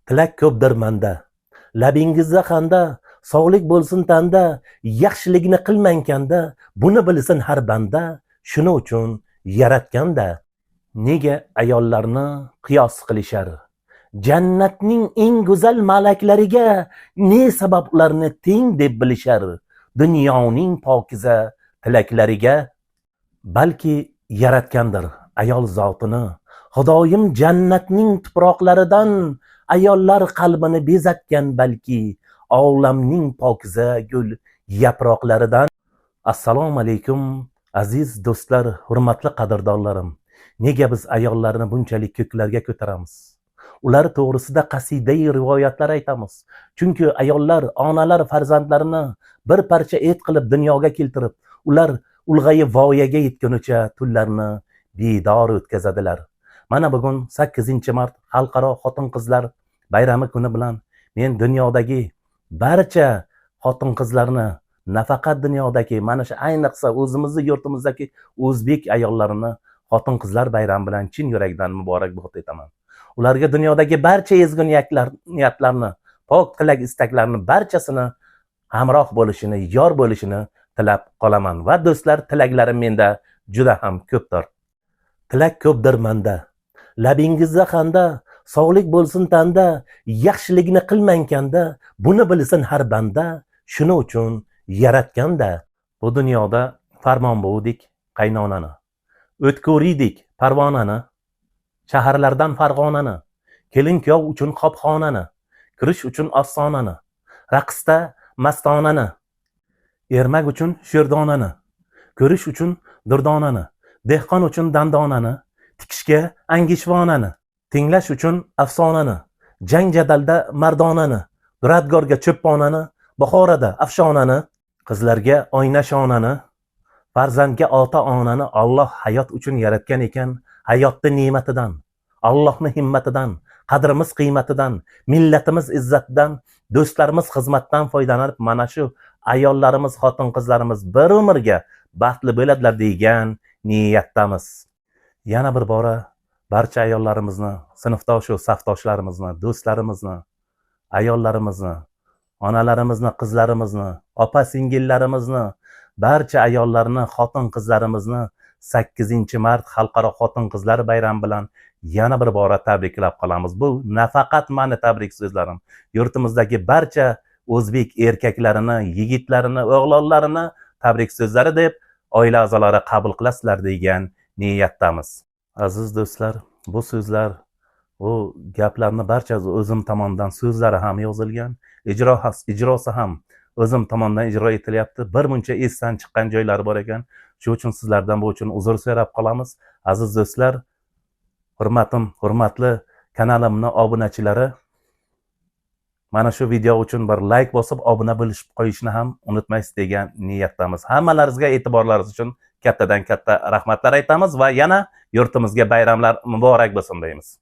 Tilak ko'pdir manda, labingizda xanda, sog'lik bo'lsin tanda, yaxshilikni qilmang kanda, buni bilsin har banda, shuning uchun yaratganda. Nega ayollarni qiyos qilishar? Jannatning eng go'zal malaklariga ne sabab ularni teng deb bilishar? Dunyoning pokiza tilaklariga. Balki yaratgandir ayol zotini, Xudoyim jannatning tuproqlaridan ayollar qalbini bezatgan balki olamning pokiza gul yaproqlaridan. Assalomu alaykum aziz do'stlar, hurmatli qadrdonlarim. Nega biz ayollarni bunchalik ko'klarga ko'taramiz? Ular to'g'risida qasidai rivoyatlar aytamiz. Chunki ayollar, onalar farzandlarini bir parcha et qilib dunyoga keltirib, ular ulg'ayib voyaga yetgunicha tunlarni bedor o'tkazadilar. Mana bugun 8-mart Xalqaro xotin-qizlar bayrami kuni bilan men dunyodagi barcha xotin-qizlarni, nafaqat dunyodagi, mana shu ayniqsa o'zimizning yurtimizdagi o'zbek ayollarini xotin-qizlar bayrami bilan chin yurakdan muborakbod etaman. Ularga dunyodagi barcha ezgu niyatlarni, pok tilak istaklarni barchasini hamroh bo'lishini, yor bo'lishini tilab qolaman. Va do'stlar, tilaklarim menda juda ham ko'pdir. Tilak ko'pdir manda, labingizda xanda, sog'lik bo'lsin tanda, yaxshilikni qilmang kanda, buni bilsin har banda, shuning uchun yaratganda. Bu dunyoda farmon bo'ldik qaynonani, o'tko'riydik parvonani, shaharlardan farg'onani, kelin kuyov uchun qopxonani, kirish uchun ostonani, raqsda mastonani, ermak uchun sherdonani, ko'rish uchun durdonani, dehqon uchun dandonani, tikishga angishvonani, tinglash uchun afsonani, jang jadalda mardonani, duradgorga cho'pponani, bahorada afshonani, qizlarga oyna shonani, farzandga ota onani Alloh hayot uchun yaratgan ekan. Hayotni ne'matidan, Allohning himmatidan, qadrimiz qiymatidan, millatimiz izzatidan, do'stlarimiz xizmatdan foydalanib, mana shu ayollarimiz, xotin-qizlarimiz bir umrga baxtli bo'ladilar degan niyatdamiz. Yana bir bora barcha ayollarimizni, sinfdosh va safdoshlarimizni, do'stlarimizni, ayollarimizni, onalarimizni, qizlarimizni, opa-singillarimizni, barcha ayollarni, xotin-qizlarimizni 8-mart Xalqaro xotin-qizlar bayrami bilan yana bir bora tabriklab qolamiz. Bu nafaqat meni tabrik so'zlarim, yurtimizdagi barcha o'zbek erkaklarini, yigitlarini, o'g'lonlarini tabrik so'zlari deb oila a'zolari qabul qilasizlar degan niyatdamiz. Aziz do'stlar, bu so'zlar, bu gaplarni barchasi o'zim tomonidan so'zlari ham yozilgan, ijrosi ham o'zim tomonidan ijro etilyapti. Bir muncha esdan chiqqan joylari bor ekan. Shu uchun sizlardan bu uchun uzr so'rab qolamiz. Aziz do'stlar, hurmatli kanalimning obunachilari, mana shu video uchun bir like bosib obuna bo'lib qo'yishni ham unutmaysiz degan niyatdamiz. Hammalaringizga e'tiborlaringiz uchun kattadan katta rahmatlar aytamiz va yana yurtimizga bayramlar muborak bo'lsin deymiz.